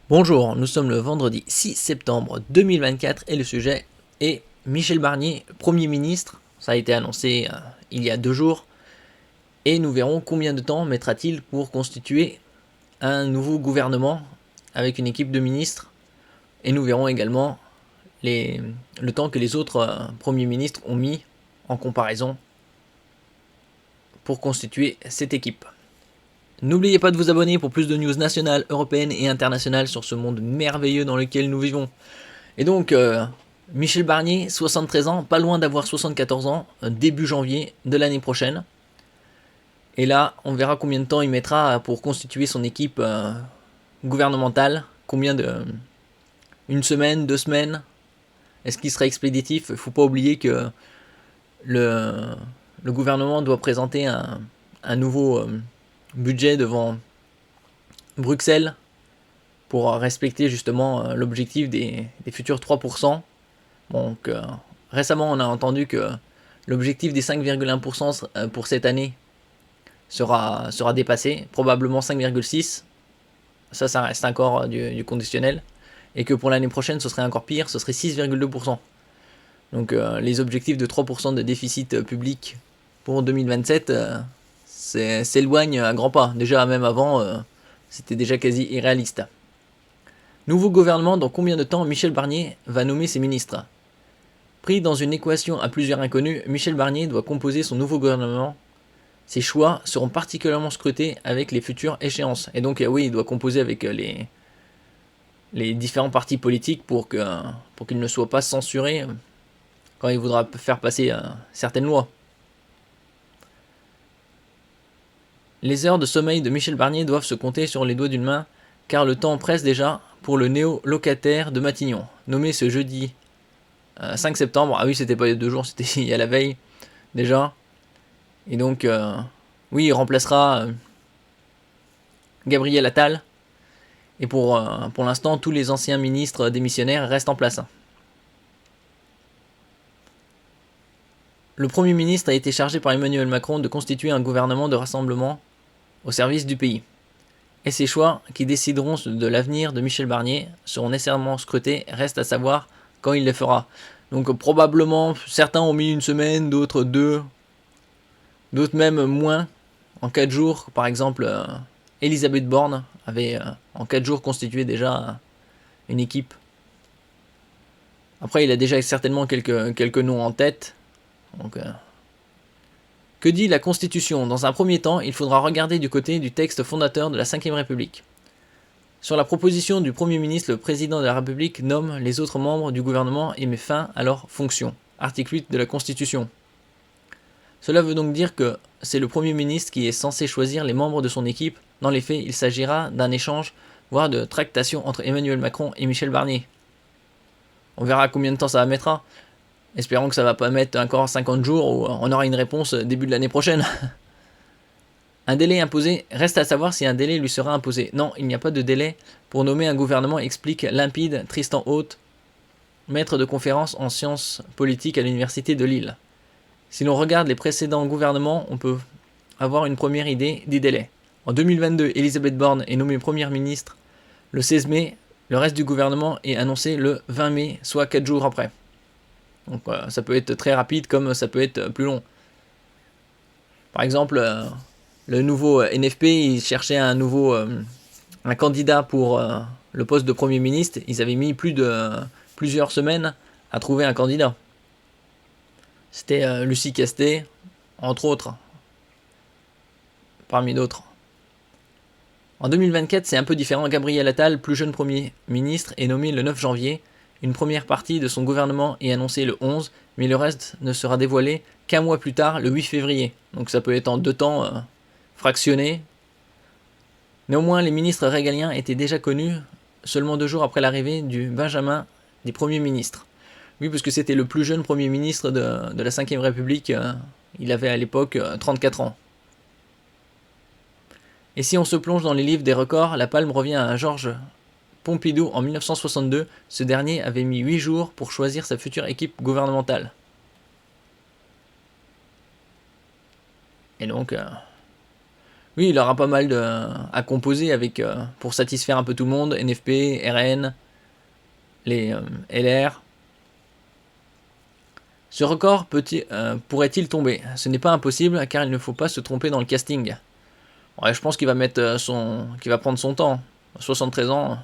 Bonjour, nous sommes le vendredi 6 septembre 2024 et le sujet est Michel Barnier, Premier ministre. Ça a été annoncé il y a 2 jours et nous verrons combien de temps mettra-t-il pour constituer un nouveau gouvernement avec une équipe de ministres et nous verrons également le temps que les autres premiers ministres ont mis en comparaison pour constituer cette équipe. N'oubliez pas de vous abonner pour plus de news nationales, européennes et internationales sur ce monde merveilleux dans lequel nous vivons. Et donc, Michel Barnier, 73 ans, pas loin d'avoir 74 ans, début janvier de l'année prochaine. Et là, on verra combien de temps il mettra pour constituer son équipe gouvernementale. Combien de... Une semaine, 2 semaines? Est-ce qu'il sera expéditif? Il ne faut pas oublier que le gouvernement doit présenter un nouveau budget devant Bruxelles pour respecter justement l'objectif des futurs 3%. Donc récemment on a entendu que l'objectif des 5,1% pour cette année sera dépassé, probablement 5,6. Ça reste encore du conditionnel. Et que pour l'année prochaine ce serait encore pire, ce serait 6,2%. Donc les objectifs de 3% de déficit public pour 2027 s'éloignent à grands pas. Déjà même avant, c'était déjà quasi irréaliste. Nouveau gouvernement, dans combien de temps Michel Barnier va nommer ses ministres? Pris dans une équation à plusieurs inconnus, Michel Barnier doit composer son nouveau gouvernement. Ses choix seront particulièrement scrutés avec les futures échéances. Et donc oui, il doit composer avec les différents partis politiques pour qu'il ne soit pas censuré quand il voudra faire passer certaines lois. Les heures de sommeil de Michel Barnier doivent se compter sur les doigts d'une main, car le temps presse déjà pour le néo-locataire de Matignon, nommé ce jeudi 5 septembre. Ah oui, c'était pas il y a 2 jours, c'était il y a la veille déjà. Et donc, oui, il remplacera Gabriel Attal. Et pour l'instant, tous les anciens ministres démissionnaires restent en place. Le Premier ministre a été chargé par Emmanuel Macron de constituer un gouvernement de rassemblement au service du pays. Et ces choix, qui décideront de l'avenir de Michel Barnier, seront nécessairement scrutés, reste à savoir quand il les fera. Donc probablement, certains ont mis une semaine, d'autres 2, d'autres même moins, en 4 jours. Par exemple, Elisabeth Borne avait en 4 jours constitué déjà une équipe. Après, il a déjà certainement quelques noms en tête. Donc, que dit la Constitution? Dans un premier temps, il faudra regarder du côté du texte fondateur de la Ve République. Sur la proposition du Premier ministre, le Président de la République nomme les autres membres du gouvernement et met fin à leurs fonctions. Article 8 de la Constitution. Cela veut donc dire que c'est le Premier ministre qui est censé choisir les membres de son équipe. Dans les faits, il s'agira d'un échange, voire de tractation entre Emmanuel Macron et Michel Barnier. On verra combien de temps ça mettra. Espérons que ça va pas mettre encore 50 jours ou on aura une réponse début de l'année prochaine. Un délai imposé, reste à savoir si un délai lui sera imposé. Non, il n'y a pas de délai pour nommer un gouvernement, explique limpide Tristan Haute, maître de conférence en sciences politiques à l'université de Lille. Si l'on regarde les précédents gouvernements, on peut avoir une première idée des délais. En 2022, Elisabeth Borne est nommée première ministre le 16 mai, le reste du gouvernement est annoncé le 20 mai, soit 4 jours après. Donc ça peut être très rapide comme ça peut être plus long. Par exemple, le nouveau NFP, il cherchait un candidat pour le poste de Premier ministre. Ils avaient mis plusieurs semaines à trouver un candidat. C'était Lucie Castet, entre autres, parmi d'autres. En 2024, c'est un peu différent. Gabriel Attal, plus jeune Premier ministre, est nommé le 9 janvier. Une première partie de son gouvernement est annoncée le 11, mais le reste ne sera dévoilé qu'un mois plus tard, le 8 février. Donc ça peut être en 2 temps fractionné. Néanmoins, les ministres régaliens étaient déjà connus seulement 2 jours après l'arrivée du Benjamin des premiers ministres. Oui, parce que c'était le plus jeune Premier ministre de la Ve République. Il avait à l'époque 34 ans. Et si on se plonge dans les livres des records, la palme revient à Georges Pompidou en 1962. Ce dernier avait mis 8 jours pour choisir sa future équipe gouvernementale. Et donc, Oui, il aura pas mal à composer avec, pour satisfaire un peu tout le monde, NFP, RN, les LR. Ce record pourrait-il tomber? Ce n'est pas impossible car il ne faut pas se tromper dans le casting. Ouais, je pense qu'il va qu'il va prendre son temps. 73 ans,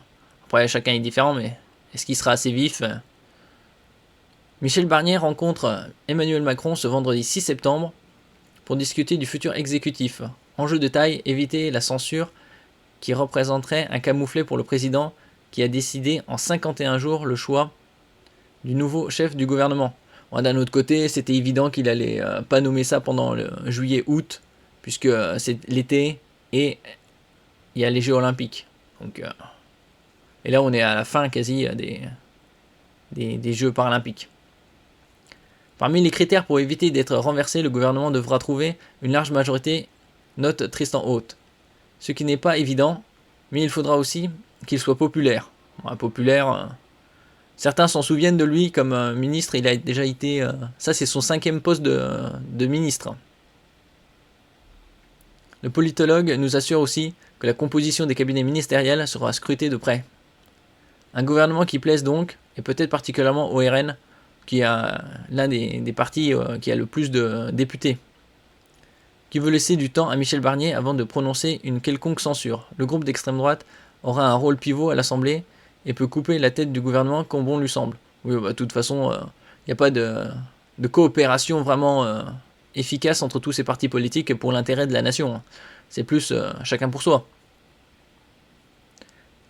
après chacun est différent, mais est-ce qu'il sera assez vif? Michel Barnier rencontre Emmanuel Macron ce vendredi 6 septembre pour discuter du futur exécutif. Enjeu de taille, éviter la censure qui représenterait un camouflet pour le président qui a décidé en 51 jours le choix du nouveau chef du gouvernement. Bon, d'un autre côté, c'était évident qu'il allait pas nommer ça pendant le juillet-août, puisque c'est l'été et il y a les Jeux Olympiques. Donc, et là, on est à la fin quasi des Jeux Paralympiques. Parmi les critères pour éviter d'être renversé, le gouvernement devra trouver une large majorité, note Tristan Haute. Ce qui n'est pas évident, mais il faudra aussi qu'il soit populaire. Bon, populaire, certains s'en souviennent de lui comme ministre, il a déjà été... ça c'est son 5e poste de ministre. Le politologue nous assure aussi que la composition des cabinets ministériels sera scrutée de près. Un gouvernement qui plaise donc, et peut-être particulièrement au RN, qui a l'un des partis qui a le plus de députés, qui veut laisser du temps à Michel Barnier avant de prononcer une quelconque censure. Le groupe d'extrême droite aura un rôle pivot à l'Assemblée et peut couper la tête du gouvernement comme bon lui semble. Oui, de toute façon, il n'y a pas de coopération vraiment efficace entre tous ces partis politiques pour l'intérêt de la nation. C'est plus chacun pour soi.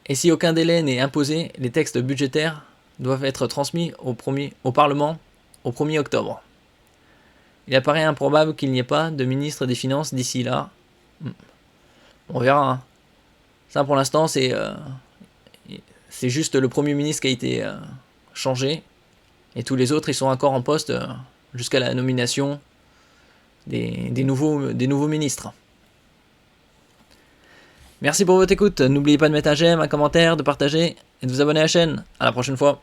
Et si aucun délai n'est imposé, les textes budgétaires doivent être transmis au Parlement au 1er octobre. Il apparaît improbable qu'il n'y ait pas de ministre des Finances d'ici là. On verra. Ça pour l'instant c'est juste le Premier ministre qui a été changé. Et tous les autres ils sont encore en poste jusqu'à la nomination des nouveaux ministres. Merci pour votre écoute. N'oubliez pas de mettre un j'aime, un commentaire, de partager et de vous abonner à la chaîne. À la prochaine fois.